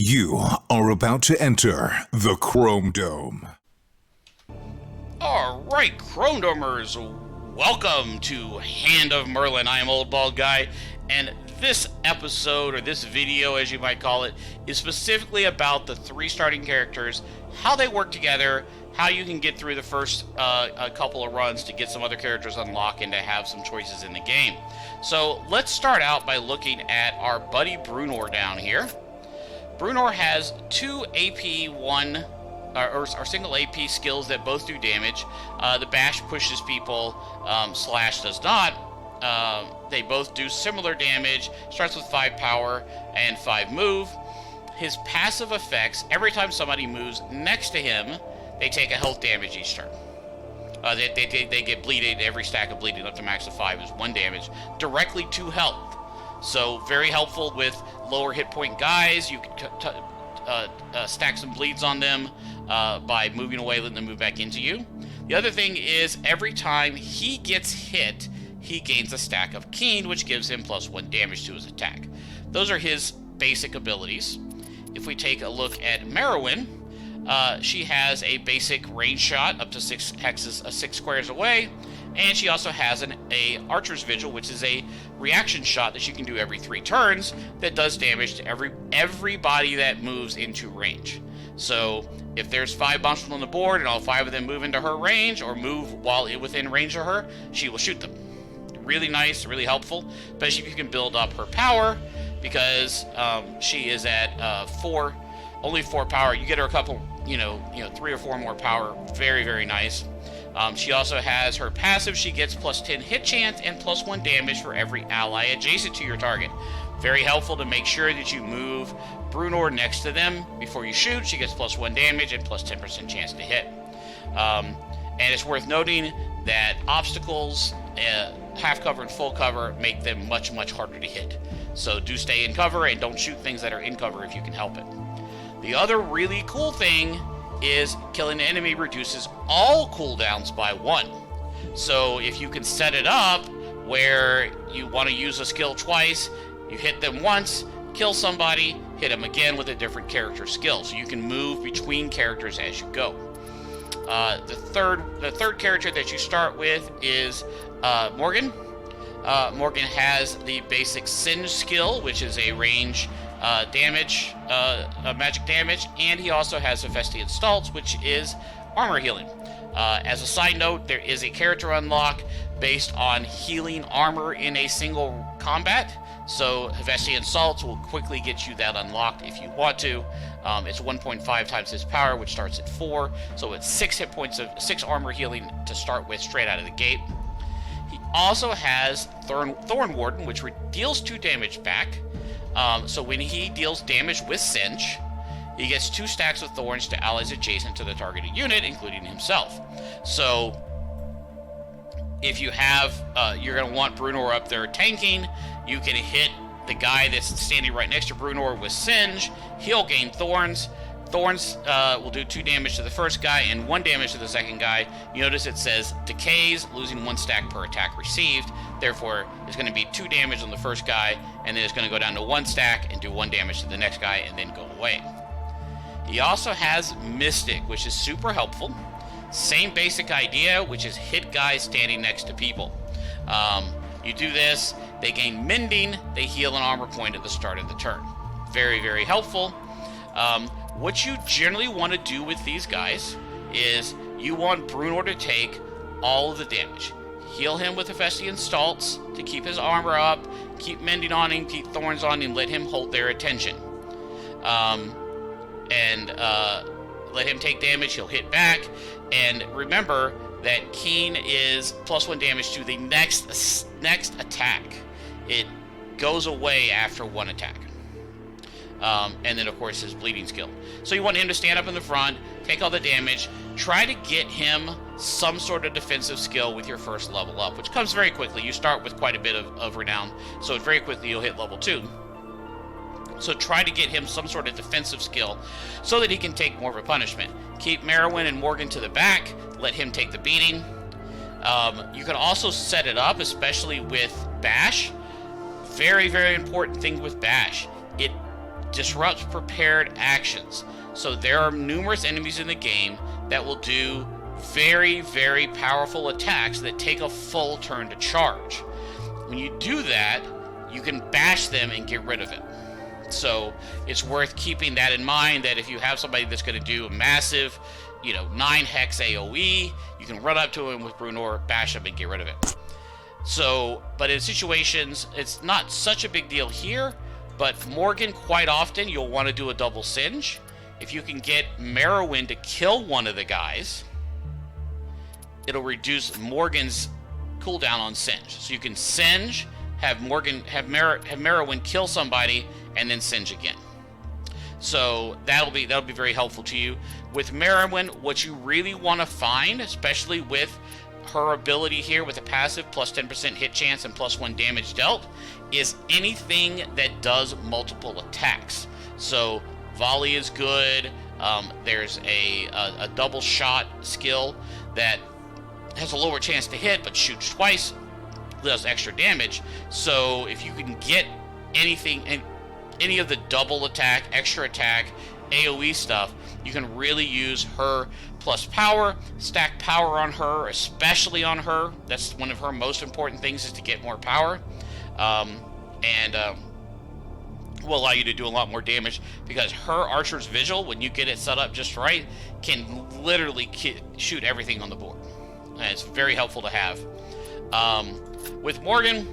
You are about to enter the Chrome Dome. Alright, Chrome Domers, welcome to Hand of Merlin. I am Old Bald Guy, and this episode, or this video as you might call it, is specifically about the three starting characters, how they work together, how you can get through the first a couple of runs to get some other characters unlocked and to have some choices in the game. So let's start out by looking at our buddy Bruenor down here. Bruenor has two AP or single AP skills that both do damage. The bash pushes people, slash does not. They both do similar damage. Starts with 5 power and 5 move. His passive effects, every time somebody moves next to him, they take a health damage each turn. They get bleeded. Every stack of bleeding up to max of 5 is 1 damage directly to health. So very helpful with lower hit point guys. You can stack some bleeds on them by moving away, letting them move back into you. The other thing is every time he gets hit, he gains a stack of Keen, which gives him +1 damage to his attack. Those are his basic abilities. If we take a look at Merlin, she has a basic range shot up to 6 hexes, 6 squares away, and she also has a Archer's Vigil, which is a reaction shot that she can do every 3 turns that does damage to everybody that moves into range. So if there's 5 monsters on the board and all 5 of them move into her range or move while within range of her, she will shoot them. Really nice, really helpful, especially if you can build up her power, because she is at only 4 power. You get her a couple, 3 or 4 more power. Very, very nice. She also has her passive. She gets +10 hit chance and +1 damage for every ally adjacent to your target. Very helpful to make sure that you move Bruenor next to them before you shoot. She gets +1 damage and +10% chance to hit. And it's worth noting that obstacles, half cover and full cover, make them much, much harder to hit. So do stay in cover and don't shoot things that are in cover if you can help it. The other really cool thing is killing an enemy reduces all cooldowns by 1. So if you can set it up where you want to use a skill twice, you hit them once, kill somebody, hit them again with a different character skill. So you can move between characters as you go. The third character that you start with is Morgan. Morgan has the basic Singe skill, which is a range damage, magic damage, and he also has Hephaestion Stalts, which is armor healing. As a side note, there is a character unlock based on healing armor in a single combat, so Hephaestion Stalts will quickly get you that unlocked if you want to. It's 1.5 times his power, which starts at 4, so it's 6 hit points of 6 armor healing to start with straight out of the gate. He also has Thorn Warden, which deals 2 damage back. So when he deals damage with Singe, he gets 2 stacks of thorns to allies adjacent to the targeted unit, including himself. So if you have, you're going to want Bruenor up there tanking, you can hit the guy that's standing right next to Bruenor with Singe. He'll gain thorns. Thorns will do 2 damage to the first guy and 1 damage to the second guy. You notice it says decays, losing 1 stack per attack received. Therefore, it's going to be 2 damage on the first guy, and then it's going to go down to 1 stack and do 1 damage to the next guy and then go away. He also has Mystic, which is super helpful. Same basic idea, which is hit guys standing next to people. You do this, they gain Mending, they heal an armor point at the start of the turn. Very, very helpful. What you generally want to do with these guys is you want Bruenor to take all of the damage. Heal him with Hephaestion Stalts to keep his armor up, keep Mending on him, keep Thorns on him, let him hold their attention. Let him take damage, he'll hit back, and remember that Keen is +1 damage to the next attack. It goes away after 1 attack. And then, of course, his bleeding skill. So you want him to stand up in the front, take all the damage, try to get him some sort of defensive skill with your first level up, which comes very quickly. You start with quite a bit of renown, so very quickly you'll hit level 2. So try to get him some sort of defensive skill so that he can take more of a punishment. Keep Merlin and Morgan to the back, let him take the beating. You can also set it up, especially with Bash. Very, very important thing with Bash. It disrupts prepared actions. So there are numerous enemies in the game that will do very, very powerful attacks that take a full turn to charge. When you do that, you can bash them and get rid of it. So it's worth keeping that in mind, that if you have somebody that's going to do a massive, 9 hex AoE, you can run up to him with Bruenor, bash him, and get rid of it. So, but in situations, it's not such a big deal here, but Morgan, quite often, you'll want to do a double singe. If you can get Merlin to kill one of the guys, it'll reduce Morgan's cooldown on singe. So you can singe, have Merlin kill somebody, and then singe again. So that'll be very helpful to you. With Merlin, what you really want to find, especially with her ability here with a passive plus 10% hit chance and plus 1 damage dealt, is anything that does multiple attacks. So volley is good. There's a double shot skill that has a lower chance to hit but shoots twice, does extra damage. So if you can get anything, any of the double attack, extra attack, AoE stuff, you can really use her plus power, stack power on her, especially on her. That's one of her most important things, is to get more power, and will allow you to do a lot more damage, because her Archer's Vigil, when you get it set up just right, can literally shoot everything on the board. And it's very helpful to have. With Morgan,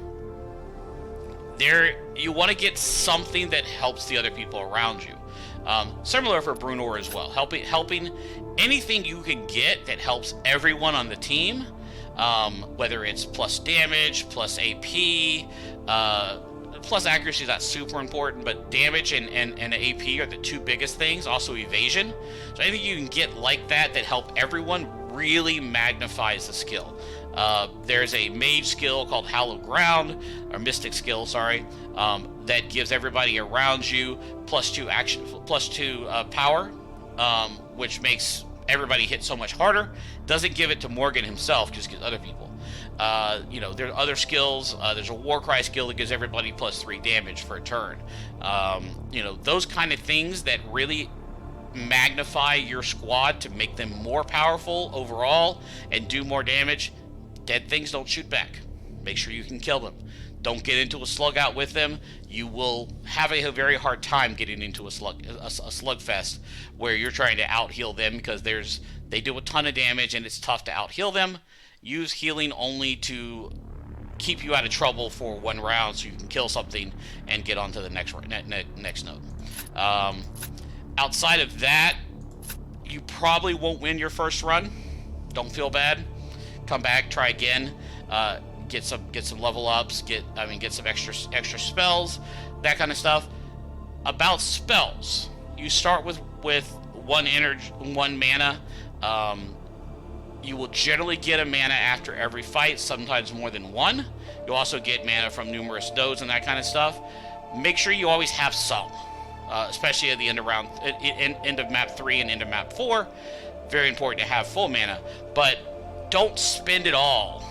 you want to get something that helps the other people around you. Similar for Bruenor as well. Helping anything you can get that helps everyone on the team, whether it's plus damage, plus AP, plus accuracy is not super important, but damage and AP are the two biggest things. Also evasion. So anything you can get like that help everyone really magnifies the skill. There's a mage skill called Hallowed Ground, or Mystic skill, sorry, that gives everybody around you plus 2 power, which makes everybody hit so much harder. Doesn't give it to Morgan himself, just gives other people. There are other skills. There's a Warcry skill that gives everybody plus 3 damage for a turn. Those kind of things that really magnify your squad to make them more powerful overall and do more damage. Dead things don't shoot back. Make sure you can kill them. Don't get into a slug out with them. You will have a very hard time getting into a slugfest where you're trying to out heal them, because they do a ton of damage and it's tough to out heal them. Use healing only to keep you out of trouble for 1 round, so you can kill something and get on to the next node. Outside of that, you probably won't win your first run. Don't feel bad. Come back, try again. Get some level ups. Get some extra spells, that kind of stuff. About spells, you start with 1 energy, 1 mana. You will generally get a mana after every fight, sometimes more than 1. You'll also get mana from numerous nodes and that kind of stuff. Make sure you always have some. Especially at the end of map 3 and end of map 4, very important to have full mana. But don't spend it all,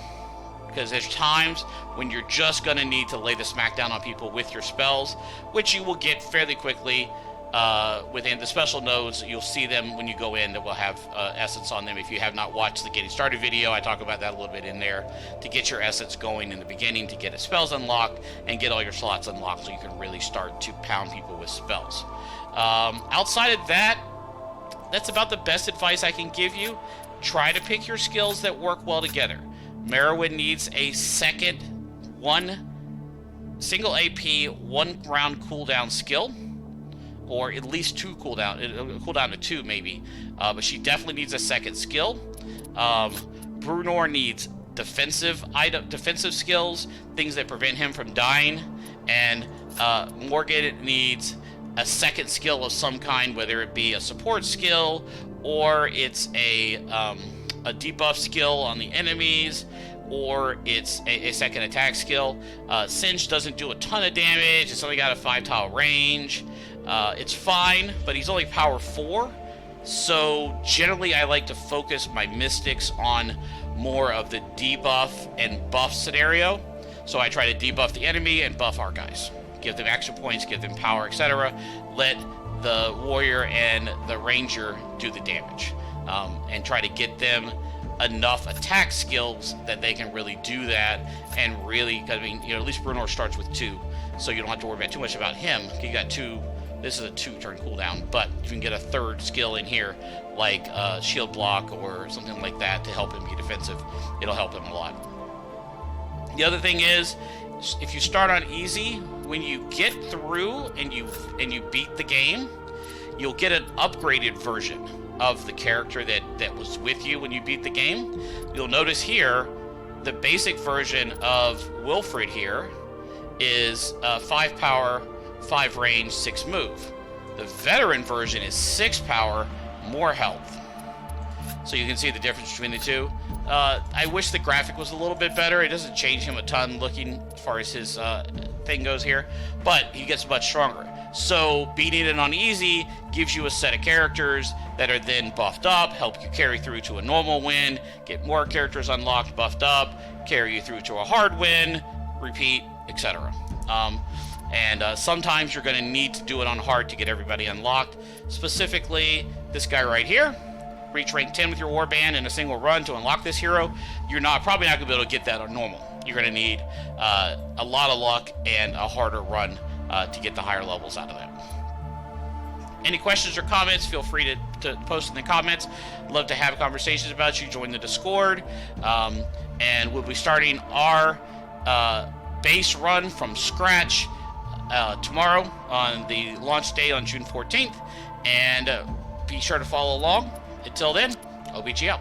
because there's times when you're just going to need to lay the smackdown on people with your spells, which you will get fairly quickly. Within the special nodes, you'll see them when you go in that will have essence on them. If you have not watched the Getting Started video, I talk about that a little bit in there, to get your essence going in the beginning, to get the spells unlocked and get all your slots unlocked so you can really start to pound people with spells. Outside of that, that's about the best advice I can give you. Try to pick your skills that work well together. Merlin needs a second single AP, 1 round cooldown skill, or at least 2 cooldown to 2 maybe, but she definitely needs a second skill. Bruenor needs defensive skills, things that prevent him from dying, and Morgan needs a second skill of some kind, whether it be a support skill or it's a debuff skill on the enemies, or it's a second attack skill. Singe doesn't do a ton of damage. It's only got a 5-tile range. It's fine, but he's only power 4. So generally I like to focus my mystics on more of the debuff and buff scenario. So I try to debuff the enemy and buff our guys. give them action points, give them power, etc. Let the warrior and the ranger do the damage, and try to get them enough attack skills that they can really do that. And really, I mean, you know, at least Bruenor starts with 2, so you don't have to worry about too much about him. You got 2. This is a 2-turn cooldown, but you can get a 3rd skill in here, like shield block or something like that, to help him be defensive. It'll help him a lot. The other thing is, if you start on easy, when you get through and you beat the game, you'll get an upgraded version of the character that was with you when you beat the game. You'll notice here, the basic version of Wilfred here is 5 power, 5 range, 6 move. The veteran version is 6 power, more health. So you can see the difference between the two. I wish the graphic was a little bit better. It doesn't change him a ton looking as far as his thing goes here, but he gets much stronger. So beating it on easy gives you a set of characters that are then buffed up, help you carry through to a normal win, get more characters unlocked, buffed up, carry you through to a hard win, repeat, etc. And sometimes you're going to need to do it on hard to get everybody unlocked. Specifically, this guy right here. Reach rank 10 with your warband in a single run to unlock this hero. You're probably not going to be able to get that on normal. You're going to need a lot of luck and a harder run to get the higher levels out of that. Any questions or comments, feel free to post in the comments. Love to have conversations about you. Join the Discord. And we'll be starting our base run from scratch tomorrow on the launch day on June 14th. And be sure to follow along. Until then, OBG out.